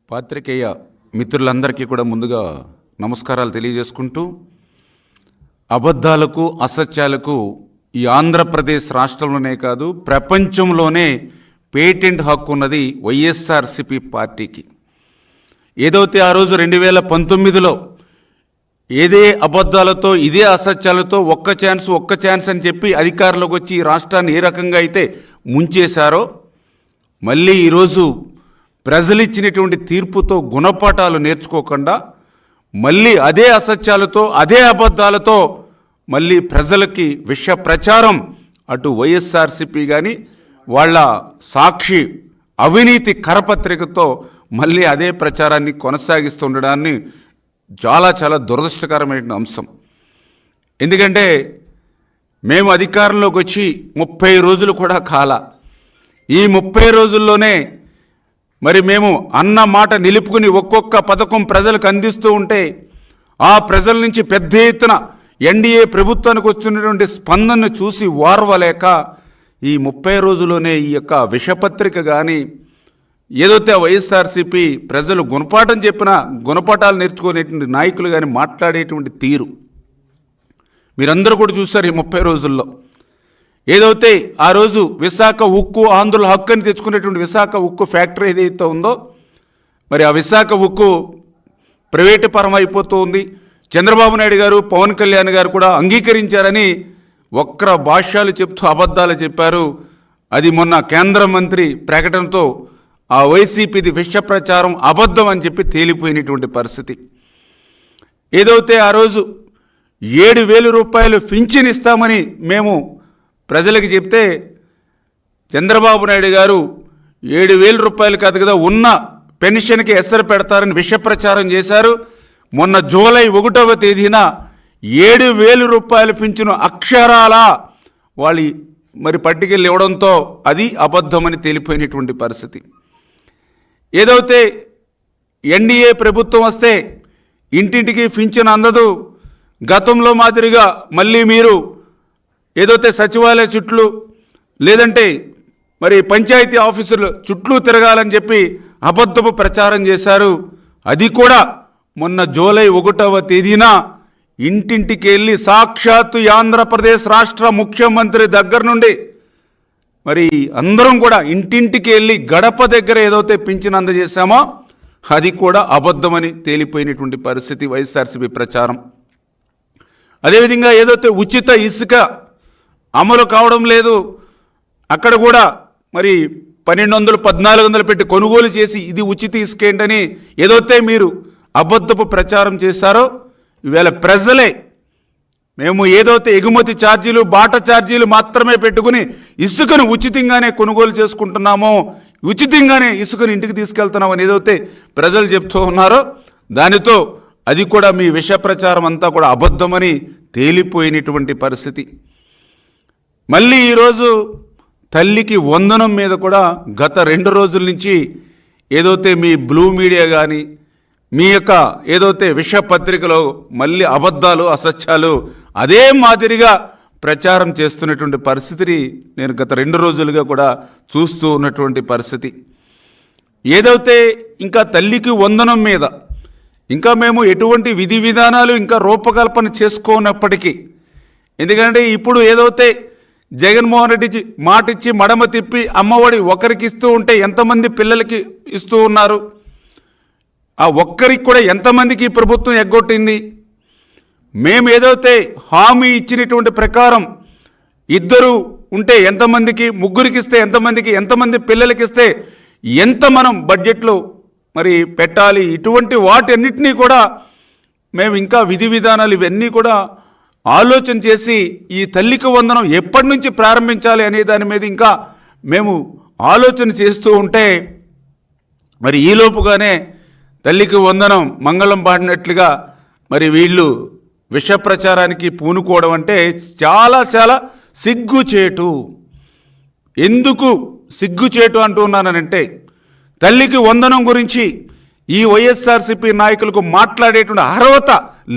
పాత్రికేయ మిత్రులందరికీ కూడా ముందుగా నమస్కారాలు తెలియజేసుకుంటూ, అబద్ధాలకు అసత్యాలకు ఈ ఆంధ్రప్రదేశ్ రాష్ట్రంలోనే కాదు ప్రపంచంలోనే పేటెంట్ హక్కు ఉన్నది వైఎస్ఆర్సీపీ పార్టీకి. ఏదైతే ఆ రోజు 2019లో ఏదే అబద్ధాలతో ఇదే అసత్యాలతో ఒక్క ఛాన్స్ అని చెప్పి అధికారంలోకి వచ్చి ఈ రాష్ట్రాన్ని ఏ రకంగా అయితే ముంచేశారో, మళ్ళీ ఈరోజు ప్రజలు ఇచ్చినటువంటి తీర్పుతో గుణపాఠాలు నేర్చుకోకుండా మళ్ళీ అదే అసత్యాలతో అదే అబద్ధాలతో మళ్ళీ ప్రజలకి విష ప్రచారం, అటు వైఎస్ఆర్సీపీ కానీ వాళ్ళ సాక్షి అవినీతి కరపత్రికతో మళ్ళీ అదే ప్రచారాన్ని కొనసాగిస్తుండడాన్ని చాలా దురదృష్టకరమైన అంశం. ఎందుకంటే మేము అధికారంలోకి వచ్చి 30 రోజులు కూడా కాల. ఈ 30 రోజుల్లోనే మరి మేము అన్న మాట నిలుపుకుని ఒక్కొక్క పథకం ప్రజలకు అందిస్తూ ఉంటే ఆ ప్రజల నుంచి పెద్ద ఎత్తున ఎన్డీఏ ప్రభుత్వానికి వచ్చినటువంటి స్పందనను చూసి ఓర్వలేక ఈ 30 రోజుల్లోనే ఈ యొక్క విషపత్రిక కానీ ఏదైతే వైఎస్ఆర్సీపీ ప్రజలు గుణపాఠం చెప్పినా గుణపాఠాలు నేర్చుకునేటువంటి నాయకులు కానీ మాట్లాడేటువంటి తీరు మీరందరూ కూడా చూశారు. ఈ 30 రోజుల్లో ఏదైతే ఆ రోజు విశాఖ ఉక్కు ఆంధ్రుల హక్కు అని తెచ్చుకునేటువంటి విశాఖ ఉక్కు ఫ్యాక్టరీ ఏదైతే ఉందో, మరి ఆ విశాఖ ఉక్కు ప్రైవేటు పరం అయిపోతూ ఉంది. చంద్రబాబు నాయుడు గారు, పవన్ కళ్యాణ్ గారు కూడా అంగీకరించారని వక్ర భాష్యాలు చెప్తూ అబద్ధాలు చెప్పారు. అది మొన్న కేంద్ర మంత్రి ప్రకటనతో ఆ వైసీపీది విష ప్రచారం అబద్ధం అని చెప్పి తేలిపోయినటువంటి పరిస్థితి. ఏదైతే ఆ రోజు 7,000 రూపాయలు పింఛన్ ఇస్తామని మేము ప్రజలకు చెప్తే చంద్రబాబు నాయుడు గారు 7,000 రూపాయలు కాదు కదా, ఉన్న పెన్షన్కి ఎసరు పెడతారని విష ప్రచారం చేశారు. మొన్న జూలై 1వ తేదీన 7,000 రూపాయలు పింఛను అక్షరాల వాళ్ళు మరి పట్టుకెళ్ళి ఇవ్వడంతో అది అబద్ధమని తేలిపోయినటువంటి పరిస్థితి. ఏదైతే ఎన్డీఏ ప్రభుత్వం వస్తే ఇంటింటికి పింఛను అందదు, గతంలో మాదిరిగా మళ్ళీ మీరు ఏదైతే సచివాలయ చుట్లు లేదంటే మరి పంచాయతీ ఆఫీసులు చుట్టూ తిరగాలని చెప్పి అబద్ధపు ప్రచారం చేశారు. అది కూడా మొన్న జూలై 1వ తేదీన ఇంటింటికి వెళ్ళి సాక్షాత్తు ఆంధ్రప్రదేశ్ రాష్ట్ర ముఖ్యమంత్రి దగ్గర నుండి మరి అందరం కూడా ఇంటింటికి వెళ్ళి గడప దగ్గర ఏదైతే పింఛను అందజేశామో అది కూడా అబద్ధమని తేలిపోయినటువంటి పరిస్థితి వైఎస్ఆర్సీపీ ప్రచారం. అదేవిధంగా ఏదైతే ఉచిత ఇసుక అమలు కావడం లేదు, అక్కడ కూడా మరి 1,200-1,400 పెట్టి కొనుగోలు చేసి ఇది ఉచిత ఇసుక ఏంటని ఏదైతే మీరు అబద్ధపు ప్రచారం చేశారో, ఈవేళ ప్రజలే మేము ఏదైతే ఎగుమతి ఛార్జీలు బాట ఛార్జీలు మాత్రమే పెట్టుకుని ఇసుకను ఉచితంగానే కొనుగోలు చేసుకుంటున్నామో, ఉచితంగానే ఇసుకను ఇంటికి తీసుకెళ్తున్నామని ఏదైతే ప్రజలు చెప్తూ ఉన్నారో దానితో అది కూడా మీ విష ప్రచారం అంతా కూడా అబద్ధమని తేలిపోయినటువంటి పరిస్థితి. మళ్ళీ ఈరోజు తల్లికి వందనం మీద కూడా గత 2 రోజుల నుంచి ఏదైతే మీ బ్లూ మీడియా కానీ మీ యొక్క ఏదైతే విష పత్రికలో మళ్ళీ అబద్ధాలు అసత్యాలు అదే మాదిరిగా ప్రచారం చేస్తున్నటువంటి పరిస్థితిని నేను గత 2 రోజులుగా కూడా చూస్తూ ఉన్నటువంటి పరిస్థితి. ఏదైతే ఇంకా తల్లికి వందనం మీద ఇంకా మేము ఎటువంటి విధి విధానాలు ఇంకా రూపకల్పన చేసుకోనప్పటికీ, ఎందుకంటే ఇప్పుడు ఏదైతే జగన్మోహన్ రెడ్డి మాట ఇచ్చి మడమ తిప్పి అమ్మఒడి ఒకరికి ఇస్తూ ఉంటే ఎంతమంది పిల్లలకి ఇస్తూ ఉన్నారు, ఆ ఒక్కరికి కూడా ఎంతమందికి ప్రభుత్వం ఎగ్గొట్టింది. మేము ఏదైతే హామీ ఇచ్చినటువంటి ప్రకారం 2 ఉంటే ఎంతమందికి, 3కి ఇస్తే ఎంతమందికి, ఎంతమంది పిల్లలకి ఇస్తే ఎంత మనం బడ్జెట్లో మరి పెట్టాలి, ఇటువంటి వాటన్నిటినీ కూడా మేము ఇంకా విధి విధానాలు ఇవన్నీ కూడా ఆలోచన చేసి ఈ తల్లికి వందనం ఎప్పటి నుంచి ప్రారంభించాలి అనే దాని మీద ఇంకా మేము ఆలోచన చేస్తూ ఉంటే మరి ఈలోపుగానే తల్లికి వందనం మంగళం పాడినట్లుగా మరి వీళ్ళు విష ప్రచారానికి పూనుకోవడం అంటే చాలా సిగ్గుచేటు. ఎందుకు సిగ్గుచేటు అంటున్నానంటే, తల్లికి వందనం గురించి ఈ వైఎస్ఆర్సీపీ నాయకులకు మాట్లాడేటువంటి అర్హత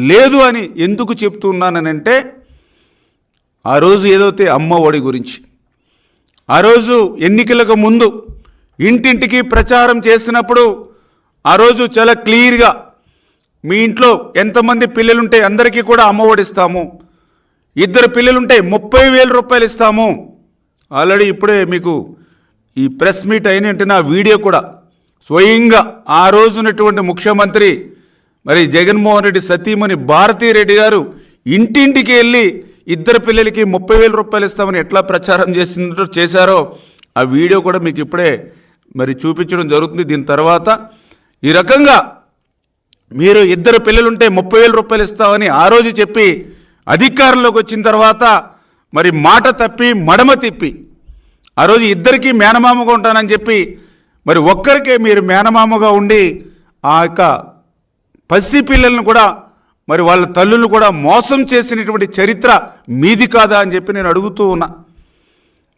లేదు అని ఎందుకు చెప్తున్నానంటే, ఆ రోజు ఏదైతే అమ్మ ఒడి గురించి ఆ రోజు ఎన్నికలకు ముందు ఇంటింటికి ప్రచారం చేసినప్పుడు ఆ రోజు చాలా క్లియర్గా మీ ఇంట్లో ఎంతమంది పిల్లలుంటే అందరికీ కూడా అమ్మఒడి ఇస్తాము, 2 పిల్లలుంటే 30,000 రూపాయలు ఇస్తాము. ఆల్రెడీ ఇప్పుడే మీకు ఈ ప్రెస్ మీట్ అయిన వెంటనే ఆ వీడియో కూడా స్వయంగా ఆ రోజు ఉన్నటువంటి ముఖ్యమంత్రి మరి జగన్మోహన్ రెడ్డి సతీమణి భారతీరెడ్డి గారు ఇంటింటికి వెళ్ళి 2 పిల్లలకి 30,000 రూపాయలు ఇస్తామని ఎట్లా ప్రచారం చేశారో ఆ వీడియో కూడా మీకు ఇప్పుడే మరి చూపించడం జరుగుతుంది. దీని తర్వాత ఈ రకంగా మీరు 2 పిల్లలుంటే 30,000 రూపాయలు ఇస్తామని ఆ రోజు చెప్పి అధికారంలోకి వచ్చిన తర్వాత మరి మాట తప్పి మడమ తిప్పి ఆ రోజు 2కి మేనమామగా ఉంటానని చెప్పి మరి ఒక్కరికే మీరు మేనమామగా ఉండి ఆ యొక్క పసి పిల్లలను కూడా మరి వాళ్ళ తల్లులను కూడా మోసం చేసినటువంటి చరిత్ర మీది కాదా అని చెప్పి నేను అడుగుతూ ఉన్నా.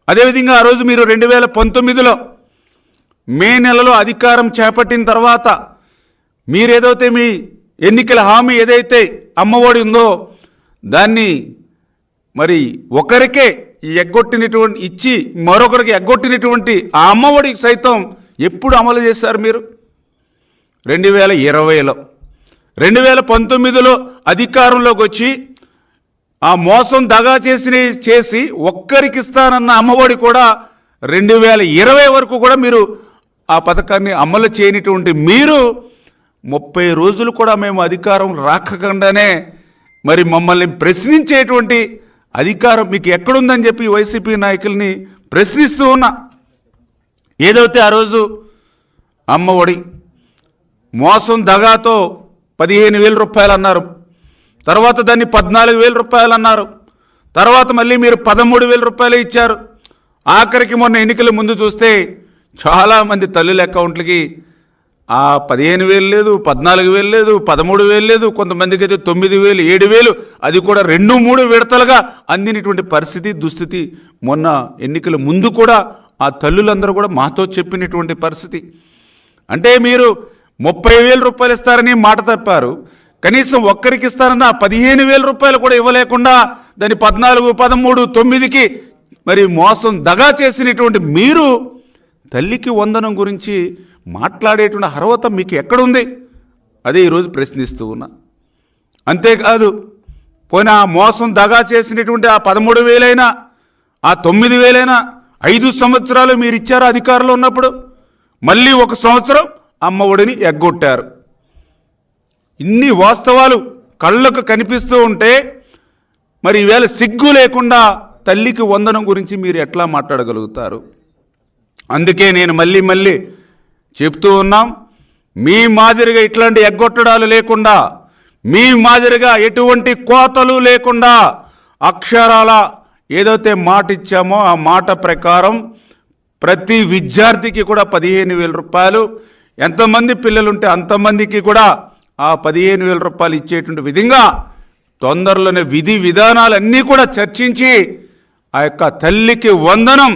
అదేవిధంగా ఆ రోజు మీరు 2019లో మే నెలలో అధికారం చేపట్టిన తర్వాత మీరేదైతే మీ ఎన్నికల హామీ ఏదైతే అమ్మఒడి ఉందో దాన్ని మరి ఒకరికే ఎగ్గొట్టినటువంటి ఇచ్చి మరొకరికి ఎగ్గొట్టినటువంటి ఆ అమ్మఒడికి సైతం ఎప్పుడు అమలు చేశారు మీరు? 2020లో. 2019లో అధికారంలోకి వచ్చి ఆ మోసం దగా చేసి ఒక్కరికి ఇస్తానన్న అమ్మఒడి కూడా 2020 వరకు కూడా మీరు ఆ పథకాన్ని అమలు చేయనటువంటి మీరు 30 రోజులు కూడా మేము అధికారం రాకకుండానే మరి మమ్మల్ని ప్రశ్నించేటువంటి అధికారం మీకు ఎక్కడుందని చెప్పి వైసీపీ నాయకుల్ని ప్రశ్నిస్తూ ఉన్నా. ఏదైతే ఆ రోజు అమ్మఒడి మోసం దగాతో 15,000 రూపాయలు అన్నారు, తర్వాత దాన్ని 14,000 రూపాయలు అన్నారు, తర్వాత మళ్ళీ మీరు 13,000 రూపాయలు ఇచ్చారు. ఆఖరికి మొన్న ఎన్నికల ముందు చూస్తే చాలామంది తల్లుల అకౌంట్లకి ఆ 15,000 లేదు, 14,000 లేదు, 13,000 లేదు, కొంతమందికి అయితే 9,000, 7,000, అది కూడా 2-3 విడతలుగా అందినటువంటి పరిస్థితి దుస్థితి మొన్న ఎన్నికల ముందు కూడా ఆ తల్లులందరూ కూడా మాతో చెప్పినటువంటి పరిస్థితి. అంటే మీరు 30,000 రూపాయలు ఇస్తారని మాట తప్పారు, కనీసం ఒక్కరికి ఇస్తారన్న 15,000 రూపాయలు కూడా ఇవ్వలేకుండా దాన్ని 14, 13, 9కి మరి మోసం దగా చేసినటువంటి మీరు తల్లికి వందనం గురించి మాట్లాడేటువంటి అర్హత మీకు ఎక్కడుంది? అదే ఈరోజు ప్రశ్నిస్తూ ఉన్నా. అంతేకాదు పోయిన ఆ మోసం దగా చేసినటువంటి ఆ 13,000 అయినా ఆ 9,000 అయినా 5 సంవత్సరాలు మీరు ఇచ్చారు అధికారంలో ఉన్నప్పుడు, మళ్ళీ 1 సంవత్సరం అమ్మ ఒడిని ఎగ్గొట్టారు. ఇన్ని వాస్తవాలు కళ్ళకు కనిపిస్తూ ఉంటే మరి ఈవేళ సిగ్గు లేకుండా తల్లికి వందనం గురించి మీరు ఎట్లా మాట్లాడగలుగుతారు? అందుకే నేను మళ్ళీ చెప్తూ ఉన్నాం, మీ మాదిరిగా ఇట్లాంటి ఎగ్గొట్టడాలు లేకుండా, మీ మాదిరిగా ఎటువంటి కోతలు లేకుండా అక్షరాల ఏదైతే మాట ఇచ్చామో ఆ మాట ప్రకారం ప్రతి విద్యార్థికి కూడా 15,000 రూపాయలు, ఎంతమంది పిల్లలుంటే అంతమందికి కూడా ఆ 15,000 రూపాయలు ఇచ్చేటువంటి విధంగా తొందరలోనే విధి విధానాలన్నీ కూడా చర్చించి ఆ యొక్క తల్లికి వందనం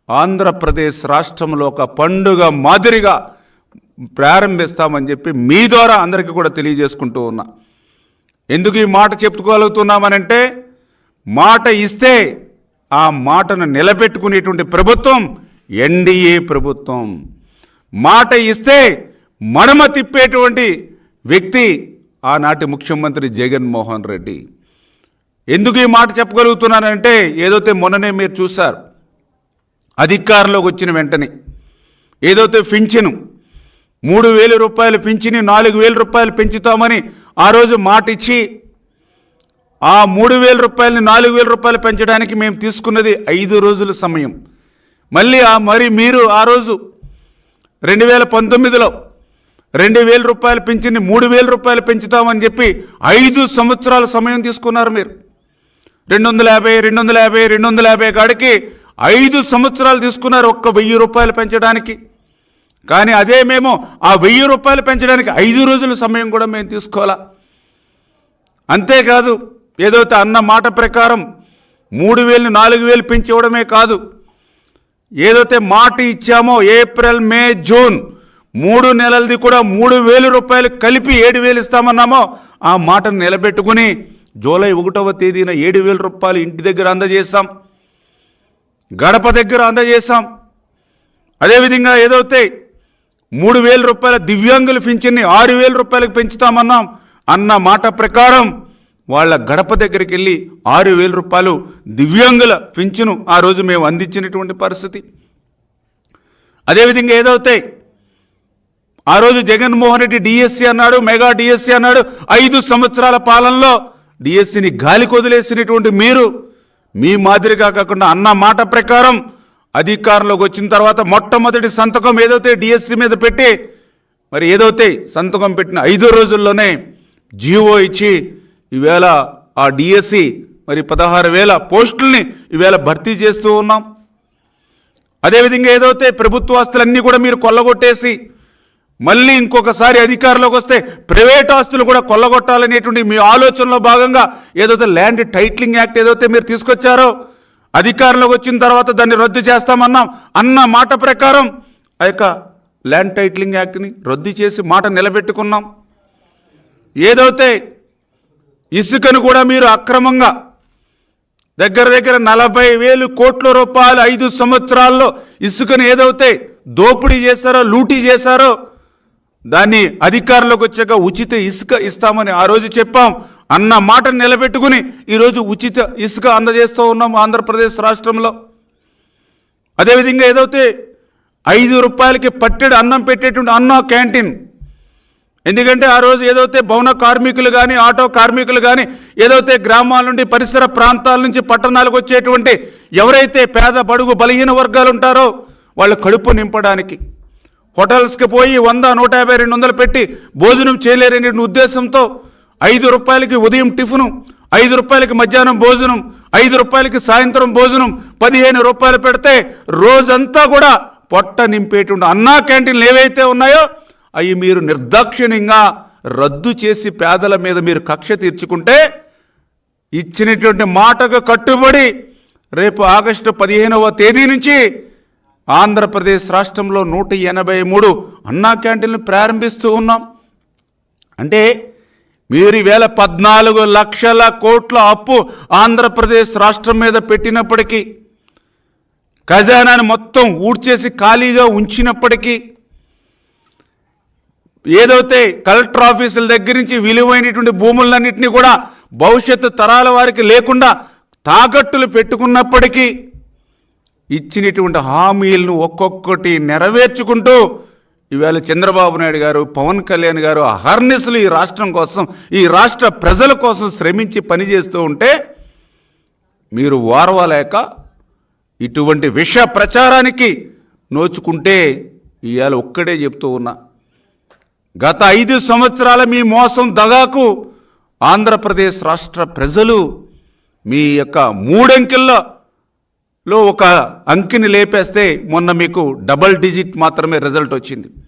ఆంధ్రప్రదేశ్ రాష్ట్రంలో ఒక పండుగ మాదిరిగా ప్రారంభిస్తామని చెప్పి మీ ద్వారా అందరికీ కూడా తెలియజేసుకుంటూ ఉన్నా. ఎందుకు ఈ మాట చెప్పుకోగలుగుతున్నామనంటే, మాట ఇస్తే ఆ మాటను నిలబెట్టుకునేటువంటి ప్రభుత్వం ఎన్డీఏ ప్రభుత్వం. మాట ఇస్తే మడమ తిప్పేటువంటి వ్యక్తి ఆనాటి ముఖ్యమంత్రి జగన్మోహన్ రెడ్డి. ఎందుకు ఈ మాట చెప్పగలుగుతున్నానంటే, ఏదైతే మొన్ననే మీరు చూశారు అధికారంలోకి వచ్చిన వెంటనే ఏదైతే పింఛను 3,000 రూపాయలు పింఛని 4,000 రూపాయలు పెంచుతామని ఆ రోజు మాట ఇచ్చి ఆ 3,000 రూపాయలని 4,000 రూపాయలు పెంచడానికి మేము తీసుకున్నది 5 రోజుల సమయం. మళ్ళీ మరి మీరు ఆ రోజు 2019లో 2,000 రూపాయలు పెంచింది 3,000 రూపాయలు పెంచుతామని చెప్పి 5 సంవత్సరాల సమయం తీసుకున్నారు మీరు. 250 కాడికి 5 సంవత్సరాలు తీసుకున్నారు ఒక్క 1,000 రూపాయలు పెంచడానికి. కానీ అదే మేము ఆ 1,000 రూపాయలు పెంచడానికి 5 రోజుల సమయం కూడా మేము తీసుకోవాలా. అంతేకాదు ఏదైతే అన్న మాట ప్రకారం 3,000 4,000 పెంచి ఇవ్వడమే కాదు, ఏదైతే మాట ఇచ్చామో ఏప్రిల్ మే జూన్ 3 నెలలది కూడా 3,000 రూపాయలు కలిపి 7,000 ఇస్తామన్నామో ఆ మాటను నిలబెట్టుకుని జూలై 1వ తేదీన 7,000 రూపాయలు ఇంటి దగ్గర అందజేశాం, గడప దగ్గర అందజేశాం. అదేవిధంగా ఏదైతే 3,000 రూపాయల దివ్యాంగుల పింఛన్ని 6,000 రూపాయలకు పెంచుతామన్నాం అన్న మాట ప్రకారం వాళ్ళ గడప దగ్గరికి వెళ్ళి 6,000 రూపాయలు దివ్యాంగుల పింఛను ఆ రోజు మేము అందించినటువంటి పరిస్థితి. అదేవిధంగా ఏదవుతాయి ఆ రోజు జగన్మోహన్ రెడ్డి డిఎస్సి అన్నాడు, మెగా డిఎస్సి అన్నాడు. 5 సంవత్సరాల పాలనలో డిఎస్సిని గాలికి వదిలేసినటువంటి మీరు మీ మాదిరిగా కాకుండా అన్న మాట ప్రకారం అధికారంలోకి వచ్చిన తర్వాత మొట్టమొదటి సంతకం ఏదైతే డిఎస్సి మీద పెట్టి మరి ఏదైతే సంతకం పెట్టిన 5 రోజుల్లోనే జీవో ఇచ్చి ఈవేళ ఆ డిఎస్సి మరి 16,000 పోస్టుల్ని ఈవేళ భర్తీ చేస్తూ ఉన్నాం. అదేవిధంగా ఏదైతే ప్రభుత్వ ఆస్తులన్నీ కూడా మీరు కొల్లగొట్టేసి మళ్ళీ ఇంకొకసారి అధికారంలోకి వస్తే ప్రైవేట్ ఆస్తులు కూడా కొల్లగొట్టాలనేటువంటి మీ ఆలోచనలో భాగంగా ఏదైతే ల్యాండ్ టైటిలింగ్ యాక్ట్ ఏదైతే మీరు తీసుకొచ్చారో అధికారంలోకి వచ్చిన తర్వాత దాన్ని రద్దు చేస్తామన్నాం అన్న మాట ప్రకారం ఆ యొక్క ల్యాండ్ టైటిలింగ్ యాక్ట్ని రద్దు చేసి మాట నిలబెట్టుకున్నాం. ఏదైతే ఇసుకను కూడా మీరు అక్రమంగా దగ్గర 40,000 కోట్ల రూపాయలు 5 సంవత్సరాల్లో ఇసుకను ఏదైతే దోపిడీ చేశారో లూటీ చేశారో దాన్ని అధికారంలోకి వచ్చాక ఉచిత ఇసుక ఇస్తామని ఆ రోజు చెప్పాం అన్న మాట నిలబెట్టుకుని ఈరోజు ఉచిత ఇసుక అందజేస్తూ ఉన్నాం ఆంధ్రప్రదేశ్ రాష్ట్రంలో. అదేవిధంగా ఏదైతే 5 రూపాయలకి పట్టెడు అన్నం పెట్టేటువంటి అన్నా క్యాంటీన్, ఎందుకంటే ఆ రోజు ఏదైతే భవన కార్మికులు కానీ ఆటో కార్మికులు కానీ ఏదైతే గ్రామాల నుండి పరిసర ప్రాంతాల నుంచి పట్టణాలకు వచ్చేటువంటి ఎవరైతే పేద బడుగు బలహీన వర్గాలు ఉంటారో వాళ్ళ కడుపు నింపడానికి హోటల్స్కి పోయి 100, 150, 200 పెట్టి భోజనం చేయలేరనే ఉద్దేశంతో 5 రూపాయలకి ఉదయం టిఫిను, 5 రూపాయలకి మధ్యాహ్నం భోజనం, 5 రూపాయలకి సాయంత్రం భోజనం, 15 రూపాయలు పెడితే రోజంతా కూడా పొట్ట నింపేటువంటి అన్నా క్యాంటీన్లు ఏవైతే ఉన్నాయో అవి మీరు నిర్దాక్షిణ్యంగా రద్దు చేసి పేదల మీద మీరు కక్ష తీర్చుకుంటే ఇచ్చినటువంటి మాటకు కట్టుబడి రేపు ఆగస్టు 15వ తేదీ నుంచి ఆంధ్రప్రదేశ్ రాష్ట్రంలో 183 అన్నా క్యాంటీన్లు ప్రారంభిస్తూ ఉన్నాం. అంటే మీరు ఈవేళ 14 లక్షల కోట్ల అప్పు ఆంధ్రప్రదేశ్ రాష్ట్రం మీద పెట్టినప్పటికీ ఖజానాను మొత్తం ఊడ్చేసి ఖాళీగా ఉంచినప్పటికీ ఏదైతే కలెక్టర్ ఆఫీసుల దగ్గర నుంచి విలువైనటువంటి భూములన్నింటినీ కూడా భవిష్యత్తు తరాల వారికి లేకుండా తాకట్టులు పెట్టుకున్నప్పటికీ ఇచ్చినటువంటి హామీలను ఒక్కొక్కటి నెరవేర్చుకుంటూ ఈవేళ చంద్రబాబు నాయుడు గారు, పవన్ కళ్యాణ్ గారు అహర్నిశలు ఈ రాష్ట్రం కోసం, ఈ రాష్ట్ర ప్రజల కోసం శ్రమించి పనిచేస్తూ ఉంటే మీరు ఓర్వలేక ఇటువంటి విష ప్రచారానికి నోచుకుంటే ఇవాళ ఒక్కడే చెప్తూ ఉన్నా, గత 5 సంవత్సరాల మీ మోసం దగాకు ఆంధ్రప్రదేశ్ రాష్ట్ర ప్రజలు మీ యొక్క 3 అంకెల్లో ఒక అంకెని లేపేస్తే మొన్న మీకు డబల్ డిజిట్ మాత్రమే రిజల్ట్ వచ్చింది.